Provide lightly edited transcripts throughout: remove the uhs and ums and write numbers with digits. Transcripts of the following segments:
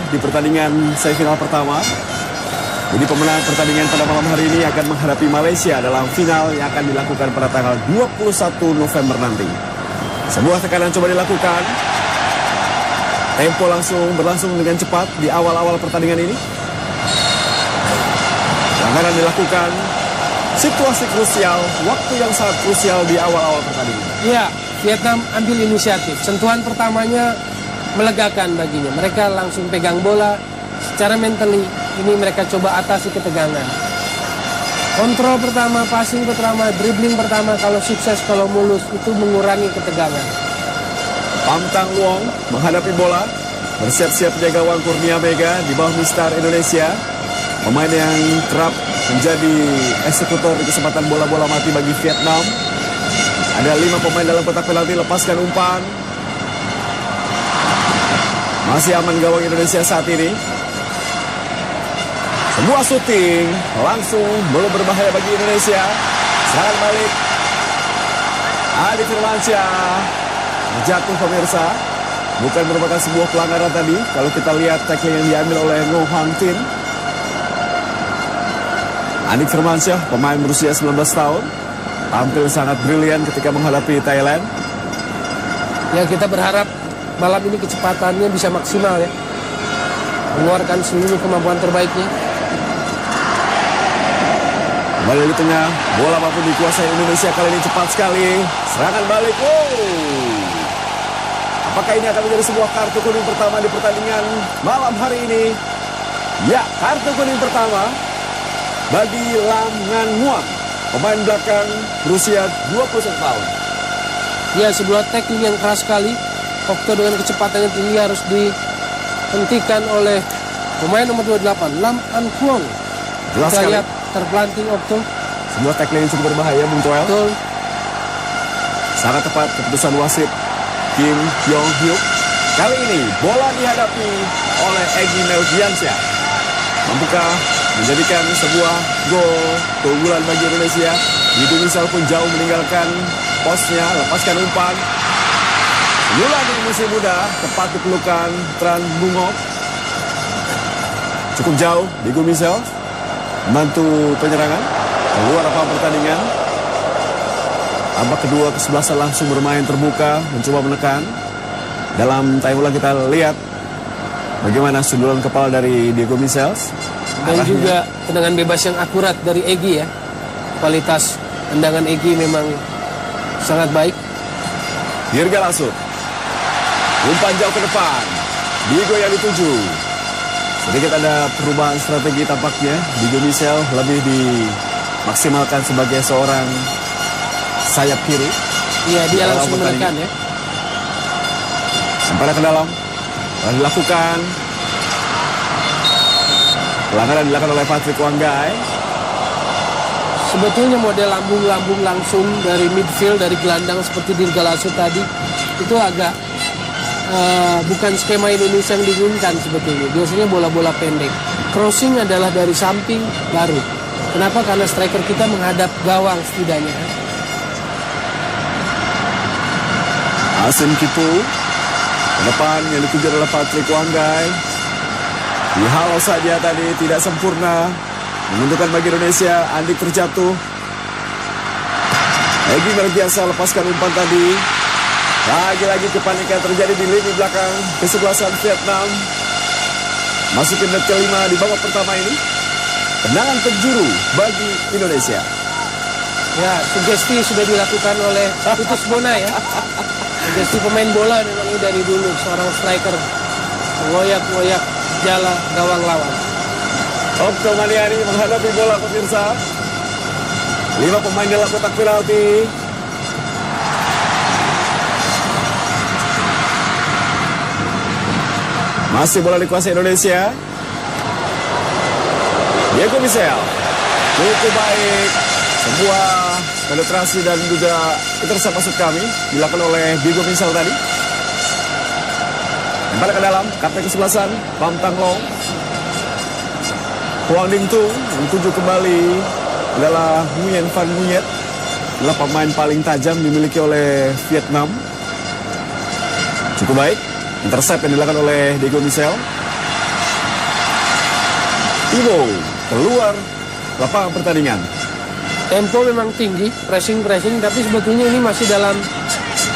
di pertandingan semifinal pertama. Jadi pemenang pertandingan pada malam hari ini akan menghadapi Malaysia dalam final yang akan dilakukan pada tanggal 21 November nanti. Sebuah tekanan coba dilakukan. Tempo berlangsung dengan cepat di awal-awal pertandingan ini. Pelanggaran dilakukan. Situasi krusial, waktu yang sangat krusial di awal-awal pertandingan. Ya, Vietnam ambil inisiatif. Sentuhan pertamanya melegakan baginya. Mereka langsung pegang bola. Secara mentally ini mereka coba atasi ketegangan. Kontrol pertama, passing pertama, dribbling pertama, kalau sukses, kalau mulus, itu mengurangi ketegangan. Pham Thanh Luong menghadapi bola. Bersiap-siap penjaga gawang Kurnia Mega di bawah Mistar Indonesia. Pemain yang kerap menjadi eksekutor di kesempatan bola-bola mati bagi Vietnam. Ada 5 pemain dalam kotak penalti, lepaskan umpan. Masih aman gawang Indonesia saat ini. Sebuah syuting langsung belum berbahaya bagi Indonesia. Serangan balik. Adi Firmansyah jatuh pemirsa. Bukan merupakan sebuah pelanggaran tadi. Kalau kita lihat tackling yang diambil oleh Ngo Hang Tin. Adi Firmansyah, pemain berusia 19 tahun. Tampil sangat brilian ketika menghadapi Thailand. Ya, kita berharap malam ini kecepatannya bisa maksimal ya. Mengeluarkan seluruh kemampuan terbaiknya. Kembali di tengah, bola mampu dikuasai Indonesia kali ini cepat sekali. Serangan balik, Apakah ini akan menjadi sebuah kartu kuning pertama di pertandingan malam hari ini? Ya, kartu kuning pertama bagi Lam Ngan Muang, pemain belakang berusia 21 tahun. Ya, sebuah tackling yang keras sekali. Okto dengan kecepatan yang tinggi harus dihentikan oleh pemain nomor 28, Lam An Kuang. Jelas kita sekali. lihat terpelanting Okto. Sebuah tackling yang cukup berbahaya, Bung Toel. Betul. Sangat tepat keputusan wasit Kim Yong Hyuk. Kali ini bola dihadapi oleh Egy Melgiansyah. Mampukah menjadikan sebuah gol keunggulan bagi Indonesia? Widu Misal pun jauh meninggalkan posnya, lepaskan umpan. Lula di musim muda, tepat di pelukan Tran Bungok. Cukup jauh, Widu Misal membantu penyerangan. Keluar apa pertandingan. Babak kedua kesebelasan langsung bermain terbuka, mencoba menekan. Dalam time ulang kita lihat bagaimana sundulan kepala dari Diego Michels. Dan juga tendangan bebas yang akurat dari Egy ya. Kualitas tendangan Egy memang sangat baik. Dirga Lasut. Umpan jauh ke depan. Diego yang dituju. Sedikit ada perubahan strategi tampaknya. Diego Michels lebih dimaksimalkan sebagai seorang sayap kiri. Iya, dia langsung menekan ya. Umpan ke dalam. Lalu dilakukan. Pelanggaran dilakukan oleh Patrick Wanggai. Sebetulnya model lambung-lambung langsung dari midfield, dari gelandang seperti Dirga Lasut tadi, itu agak bukan skema Indonesia yang diinginkan sebetulnya. Biasanya bola-bola pendek. Crossing adalah dari samping baru. Kenapa? Karena striker kita menghadap gawang setidaknya. Asim Kipu. Ke depan yang dituju oleh Patrick Wanggai. Dihalau saja tadi, tidak sempurna. Menguntungkan bagi Indonesia. Andik terjatuh. Egy Melgiansyah lepaskan umpan tadi. Lagi-lagi kepanikan terjadi di lini belakang kesebelasan Vietnam. Masukin menit kelima di babak pertama ini. Tendangan penjuru bagi Indonesia. Ya, sugesti sudah dilakukan oleh Titus Bona ya. Sugesti pemain bola memang ini dari dulu. Seorang striker ngoyak-ngoyak jala gawang lawan. Okto Maniani menghadapi bola pemirsa. 5 pemain dalam kotak penalti. Masih bola dikuasai Indonesia. Diego Michels cukup baik. Sebuah penetrasi dan juga intercept maksud kami dilakukan oleh Diego Michels tadi. Kembali ke dalam, kapten kesebelasan Pham Thanh Long. Huang Ding Tung yang tuju kembali adalah Nguyen Van Nguyet. Adalah pemain paling tajam dimiliki oleh Vietnam. Cukup baik. Intercept yang dilakukan oleh Diego Michels. Tibo keluar lapangan pertandingan. Tempo memang tinggi, pressing, tapi sebetulnya ini masih dalam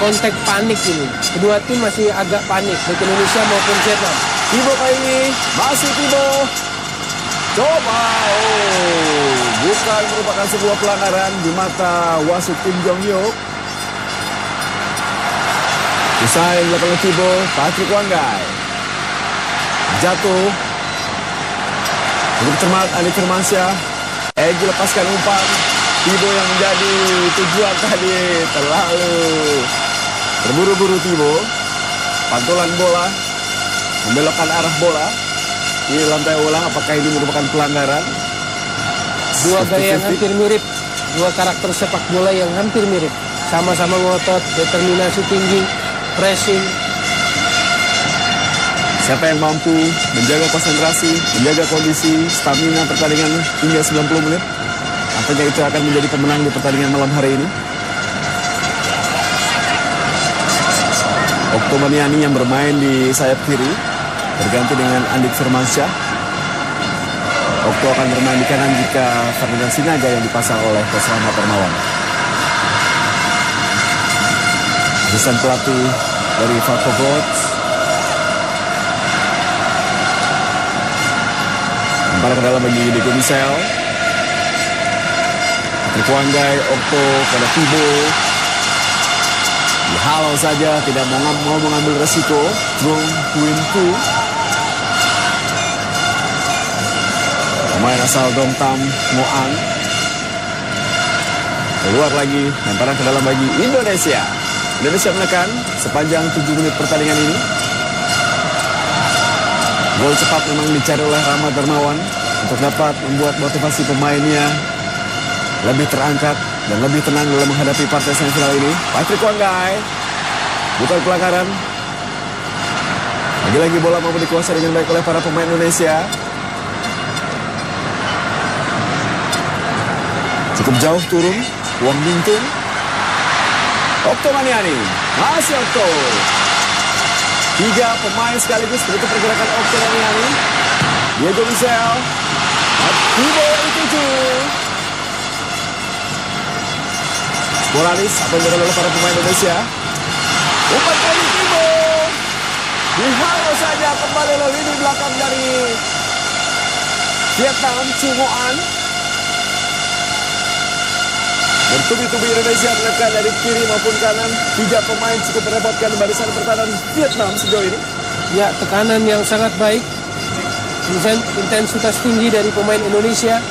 konteks panik ini. Kedua tim masih agak panik, baik Indonesia maupun Vietnam. Tibo kali ini, masih Tibo. Coba, bukan merupakan sebuah pelanggaran di mata wasit Kim Jong Hyuk. Usai yang dilakukan oleh Tibo, Patrick Wanggai. Jatuh. Cukup cermat Andi Firmansyah. Egy lepaskan umpan. Tibo yang menjadi tujuan tadi. Terlalu terburu-buru Tibo. Pantulan bola. Membelokkan arah bola. Di lantai ulang, apakah ini merupakan pelanggaran? Dua gaya yang hampir mirip. Dua karakter sepak bola yang hampir mirip. Sama-sama ngotot, determinasi tinggi, pressing. Siapa yang mampu menjaga konsentrasi, menjaga kondisi, stamina pertandingan hingga 90 menit? Apakah itu akan menjadi pemenang di pertandingan malam hari ini? Okto Maniani yang bermain di sayap kiri berganti dengan Andik Firmansyah. Okto akan bermain di kanan jika Ferdinand Sinaga yang dipasang oleh Coach Rahmat Darmawan. Asisten pelatih dari Falco Gods. Lempar ke dalam bagi Diego Michel. Patrick Wanggai, Okto pada Tibo. Dihalau saja, tidak mau mengambil resiko. Trung Huynh Tu. Pemain asal Dongtam Ngoan. Keluar lagi, lemparan ke dalam bagi Indonesia. Indonesia menekan sepanjang 7 menit pertandingan ini. Gol cepat memang dicari oleh Rahmat Darmawan untuk dapat membuat motivasi pemainnya lebih terangkat dan lebih tenang dalam menghadapi partai semifinal ini. Patrick Wanggai, bukan pelanggaran. Lagi-lagi bola mampu dikuasai dengan baik oleh para pemain Indonesia. Cukup jauh turun, Wang Bingtung. Okto Maniani, masih Okto. 3 pemain sekaligus begitu pergerakan Okto Maniani. Diego Michel. Tibo itu. Sporadis apa yang dilakukan oleh para pemain Indonesia. Umpan kali Tibo. Dihalau saja kembali oleh lini belakang dari Vietnam, Chung Ngoan. Bertubi-tubi Indonesia menekan dari kiri maupun kanan. 3 pemain cukup merepotkan barisan pertahanan Vietnam sejauh ini. Ya, tekanan yang sangat baik. Intensitas tinggi dari pemain Indonesia.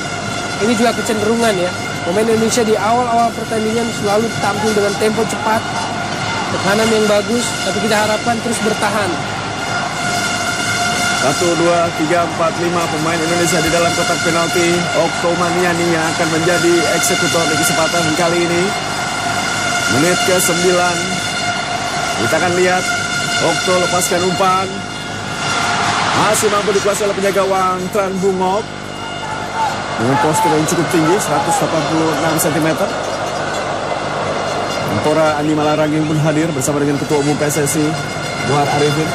Ini juga kecenderungan ya. Pemain Indonesia di awal-awal pertandingan selalu tampil dengan tempo cepat. Tekanan yang bagus, tapi kita harapkan terus bertahan. 1, 2, 3, 4, 5 pemain Indonesia di dalam kotak penalti. Okto Maniani yang akan menjadi eksekutor di kesempatan kali ini. Menit ke-9. Kita akan lihat Okto lepaskan umpan. Masih mampu dikuasai oleh penjaga Wang Tran Bungok. Dengan postur yang cukup tinggi, 186 cm. Menpora Andi Malarangeng pun hadir bersama dengan Ketua Umum PSSI, Muhar Arifin.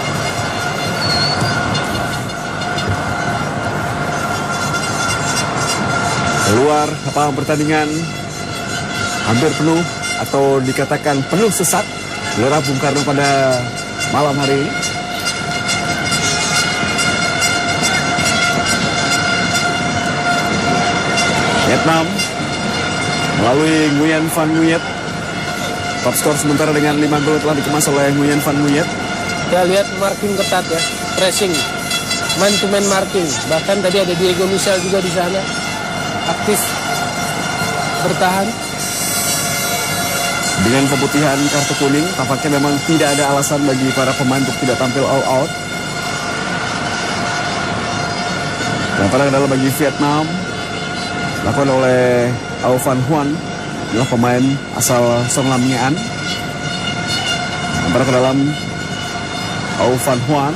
Keluar lapangan pertandingan hampir penuh atau dikatakan penuh sesak Gelora Bung Karno pada malam hari ini. Vietnam melalui Nguyen Van Nguyet. Top skor sementara dengan 5 gol telah dikemas oleh Nguyen Van Nguyet. Kita lihat marking ketat ya, pressing, man to man marking. Bahkan tadi ada Diego Michel juga di sana. Aktif bertahan. Dengan pemutihan kartu kuning, tampaknya memang tidak ada alasan bagi para pemain untuk tidak tampil all out. Dan pada dalam bagi Vietnam dilakukan oleh Au Van Huan, adalah pemain asal Song Lam Ngean. Dan pada ke dalam Au Van Huan,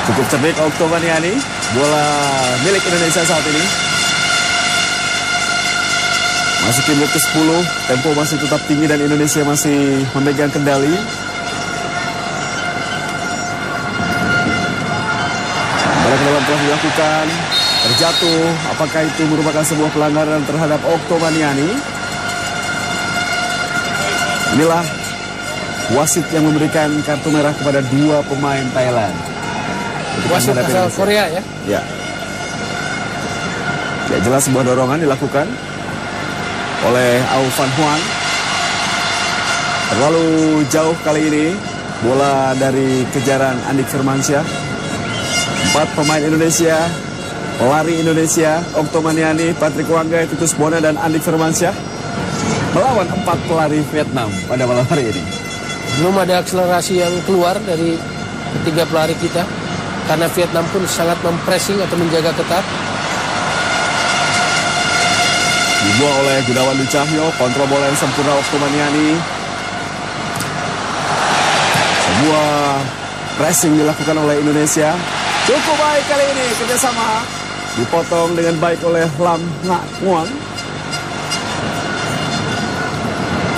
cukup cerdik Okto Maniani, bola milik Indonesia saat ini. Masuk menit ke-10, tempo masih tetap tinggi dan Indonesia masih memegang kendali. Bola ke dalam yang telah dilakukan terjatuh. Apakah itu merupakan sebuah pelanggaran terhadap Oktomaniani? Inilah wasit yang memberikan kartu merah kepada dua pemain Thailand. Wasit asal Korea ya? Ya. Ya, jelas sebuah dorongan dilakukan oleh Au Van Huan. Terlalu jauh kali ini bola dari kejaran Andik Firmansyah. 4 pemain Indonesia, pelari Indonesia, Oktomaniani, Patrick Wanggai, Titus Bona, dan Andik Firmansyah melawan 4 pelari Vietnam pada malam hari ini. Belum ada akselerasi yang keluar dari ketiga pelari kita, karena Vietnam pun sangat mempressing atau menjaga ketat. Dibuang oleh Gunawan Dwi Cahyo, kontrol bola yang sempurna Oktomaniani. Sebuah pressing dilakukan oleh Indonesia. Cukup baik kali ini kerjasama. Dipotong dengan baik oleh Lam Ngak Nguyen.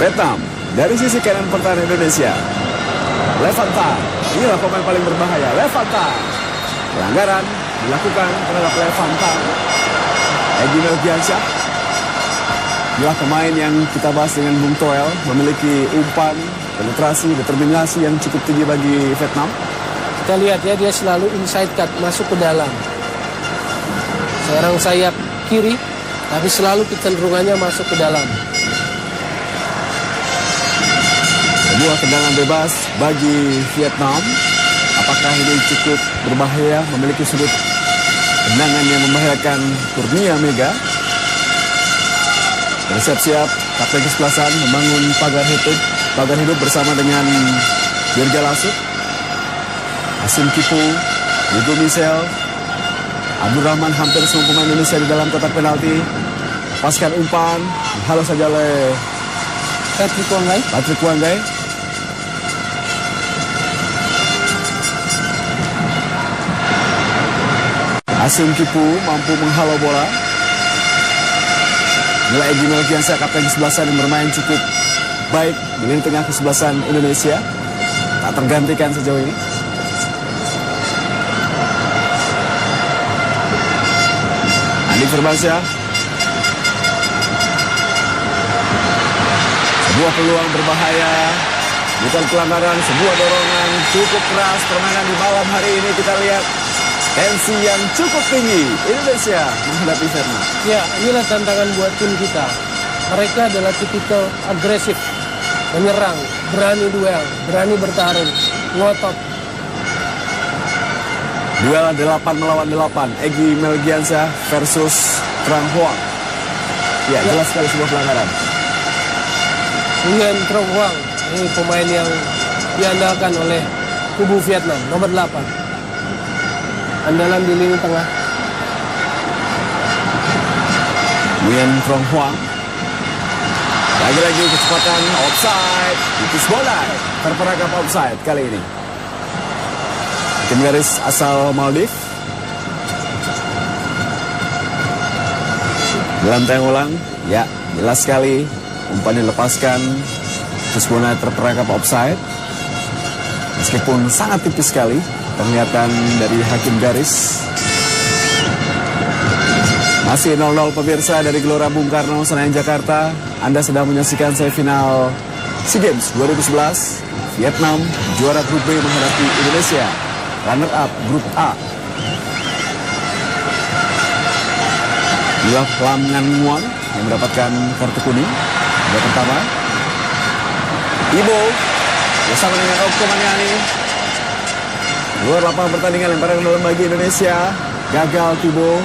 Vietnam dari sisi kanan pertahanan Indonesia. Levanta, inilah pemain paling berbahaya. Levanta, pelanggaran dilakukan terhadap Levanta. Egy Melgiansyah, inilah pemain yang kita bahas dengan Bung Toel, memiliki umpan, penetrasi, determinasi yang cukup tinggi bagi Vietnam. Kita lihat ya, dia selalu inside cut, masuk ke dalam. Seorang sayap kiri, tapi selalu kecenderungannya masuk ke dalam. Sebuah tendangan bebas bagi Vietnam. Apakah ini cukup berbahaya, memiliki sudut tendangan yang membahayakan Kurnia Mega? Bersiap-siap, Kapten Kesebelasan membangun pagar hidup bersama dengan Dirga Lasut, Hasim Kipu, Diego Michel, Abdul Rahman. Hampir semua pemain Indonesia di dalam kotak penalti. Lepaskan umpan, dihalau saja oleh Patrick Wanggai. Hasim Kipu mampu menghalau bola. Nilai Egy Melgiansyah, kapten kesebelasan yang bermain cukup baik di lini tengah kesebelasan Indonesia. Tak tergantikan sejauh ini. Andik Firmansyah. Sebuah peluang berbahaya. Bukan pelanggaran, sebuah dorongan cukup keras. Permainan di malam hari ini kita lihat tensi yang cukup tinggi. Indonesia menghadapi Vietnam. Ya, inilah tantangan buat tim kita. Mereka adalah tipikal agresif, menyerang, berani duel, berani bertarung, ngotot. Duel 8 melawan 8. Egy Melgiansyah versus Trang Hoang. Ya, jelas sekali sebuah pelanggaran. Nguyen Trong Hoang, ini pemain yang diandalkan oleh kubu Vietnam, nomor 8. Andalan di lini tengah. Nguyen Trong Hoang. Lagi-lagi kecepatan offside. Titus Bona terperangkap offside kali ini. Tim garis asal Maldives. Dalam tayang ulang, ya jelas sekali umpan dilepaskan. Titus Bona terperangkap offside. Meskipun sangat tipis sekali penglihatan dari hakim garis. Masih 0-0 pemirsa dari Gelora Bung Karno, Senayan, Jakarta. Anda sedang menyaksikan semifinal SEA Games 2011. Vietnam juara grup B menghadapi Indonesia, runner up grup A. Inilah Lam Ngan Nguyen yang mendapatkan kartu kuning. Yang pertama, Ibo bersama dengan Oktomaniani. Luar lapangan pertandingan, lemparan dalam bagi Indonesia. Gagal Tibo.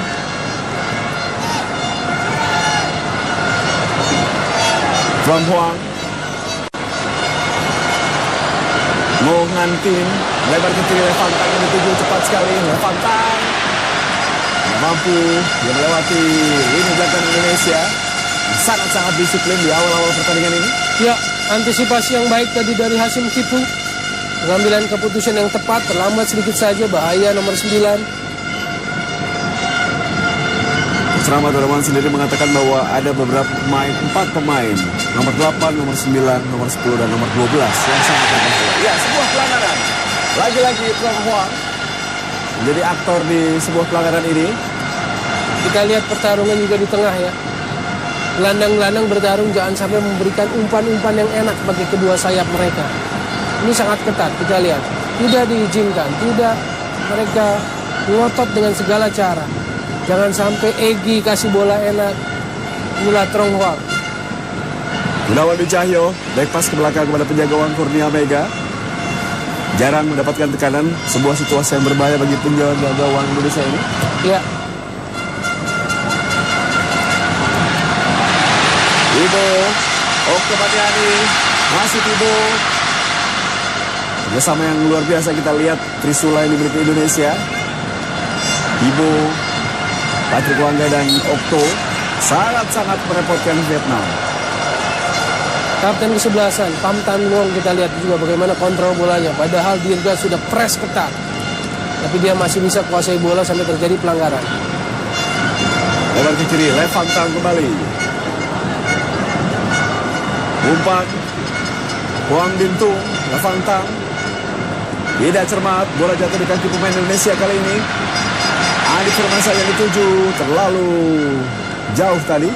Van Huang. Ngo Ngan Tin. Lebar ke kiri Levanta yang dituju cepat sekali. Levanta tidak mampu. Dia melewati lini belakang Indonesia. Sangat-sangat disiplin di awal-awal pertandingan ini. Ya, antisipasi yang baik tadi dari Hasim Kipu. Pengambilan keputusan yang tepat, terlambat sedikit saja, bahaya nomor 9. Rahmat Rahman sendiri mengatakan bahwa ada beberapa pemain, 4 pemain, nomor 8, nomor 9, nomor 10, dan nomor 12 yang sangat berbahaya. Ya, sebuah pelanggaran. Lagi-lagi Trang Hoang menjadi aktor di sebuah pelanggaran ini. Kita lihat pertarungan juga di tengah ya. Gelandang-gelandang bertarung jangan sampai memberikan umpan-umpan yang enak bagi kedua sayap mereka. Ini sangat ketat, kita lihat. Tidak diizinkan, tidak, mereka ngotot dengan segala cara. Jangan sampai Egy kasih bola enak. Inilah Trong Hoang. Gunawan Dwi Cahyo, back pass ke belakang kepada penjaga gawang Kurnia Mega. Jarang mendapatkan tekanan, sebuah situasi yang berbahaya bagi penjaga gawang Indonesia ini. Ya. Tibo, Okto Patiani, masih Tibo. Kerjasama yang luar biasa kita lihat Trisula ini dimiliki Indonesia. Tibo, Patrick Wangga dan Okto sangat-sangat merepotkan Vietnam. Kapten kesebelasan, Pham Thanh Nguyen, kita lihat juga bagaimana kontrol bolanya. Padahal Dirga sudah press ketat. Tapi dia masih bisa kuasai bola sampai terjadi pelanggaran. Lebar ke kiri, Levantang kembali. Umpan Huang Bintung, Levantang. Tidak cermat, bola jatuh di kaki pemain Indonesia kali ini. Adi Firmansyah yang dituju, terlalu jauh tadi.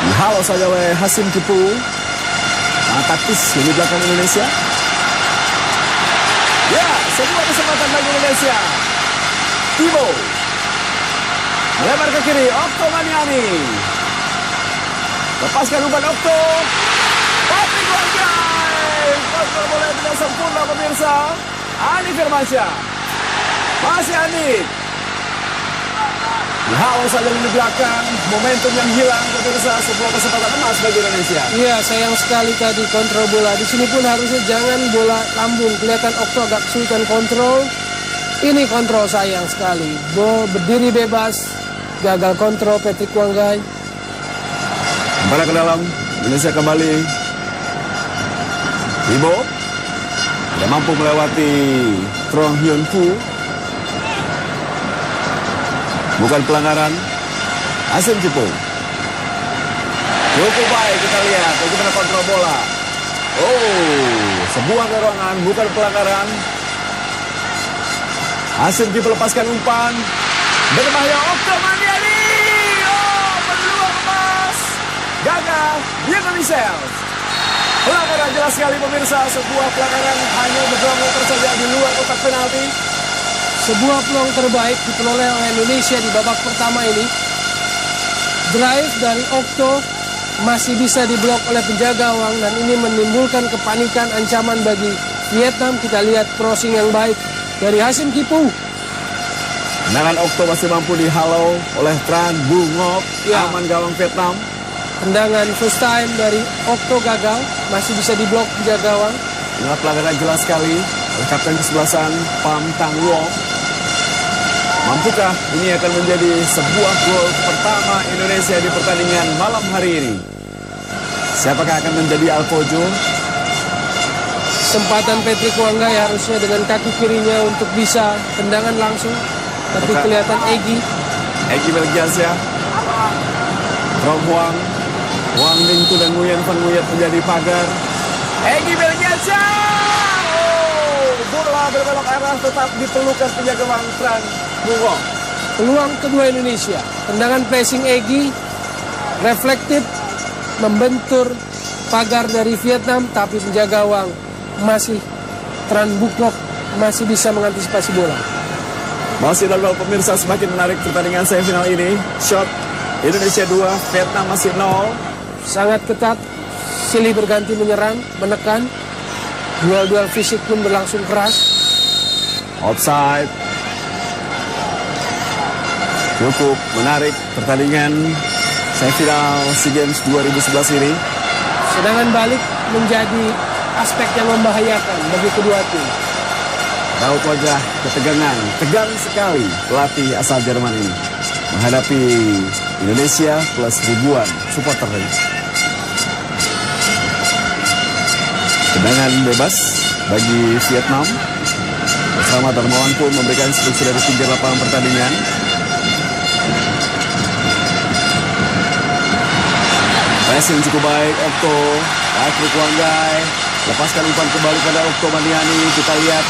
Dihalau saja oleh Hasim Kipu. Taktis di belakang Indonesia. Ya, sebuah kesempatan bagi Indonesia. Tibo melebar ke kiri, Okto Maniani. Lepaskan umpan Okto. Patrick Wangga. Kontrol bola yang tidak sempurna pemirsa. Adi Firmansyah. Masih Adi. Dihalau saja di belakang. Momentum yang hilang pemirsa. Sebuah kesempatan emas bagi Indonesia. Iya, sayang sekali tadi kontrol bola. Di sini pun harusnya jangan bola lambung. Kelihatan Okto agak kesulitan kontrol. Ini kontrol sayang sekali. Berdiri bebas. Gagal kontrol Patrick Wangga. Bola ke dalam. Indonesia kembali. Tibo tidak mampu melewati Trong Hyun Fu. Bukan pelanggaran. Hasim Kipu. Cukup baik kita lihat bagaimana kontrol bola. Oh, sebuah dorongan, bukan pelanggaran. Hasim Kipu lepaskan umpan. Berbahaya Okto Maniani. Oh, peluang emas. Gagal. Diego Michel. Pelanggaran jelas sekali pemirsa. Sebuah pelanggaran hanya beberapa meter saja di luar kotak penalti. Sebuah peluang terbaik diperoleh oleh Indonesia di babak pertama ini. Drive dari Okto masih bisa diblok oleh penjaga gawang dan ini menimbulkan kepanikan, ancaman bagi Vietnam. Kita lihat crossing yang baik dari Hasim Kipu. Tendangan Okto masih mampu dihalau oleh Tran Bung Ngoc. Ya. Aman gawang Vietnam. Tendangan first time dari Okto gagal, masih bisa diblok penjaga gawang. Inilah pelanggaran jelas sekali oleh kapten kesebelasan Pham Thanh Nguyen. Mampukah ini akan menjadi sebuah gol pertama Indonesia di pertandingan malam hari ini? Siapakah akan menjadi Alpojo? Kesempatan Patrick Wangga ya harusnya dengan kaki kirinya untuk bisa tendangan langsung. Tapi kelihatan Egy Melgiansya. Trong Hoang. Wang Ningtu dan Nguyen Van Nguyet menjadi pagar. Egy Melgiansya. Oh, bola berbelok arah tetap dipelukan penjaga gawang Tran Bung Ngoc. Peluang kedua Indonesia. Tendangan pressing Egy reflektif membentur pagar dari Vietnam, tapi penjaga gawang masih Tran Bung Ngoc masih bisa mengantisipasi bola. Masih dalam pemirsa, semakin menarik pertandingan semifinal ini. Shot Indonesia 2, Vietnam masih 0. Sangat ketat. Silih berganti menyerang, menekan. Duel-duel fisik pun berlangsung keras. Offside. Cukup menarik pertandingan semifinal SEA Games 2011 ini. Serangan balik menjadi aspek yang membahayakan bagi kedua tim. Raut wajah ketegangan, tegang sekali pelatih asal Jerman ini menghadapi Indonesia plus ribuan supporter. Tendangan bebas bagi Vietnam. Bersama Darmawan pun memberikan instruksi dari pinggir lapangan pertandingan. Pressing cukup baik, Okto, Patrick Wangga. Lepaskan umpan kembali pada Oktomaniani. Kita lihat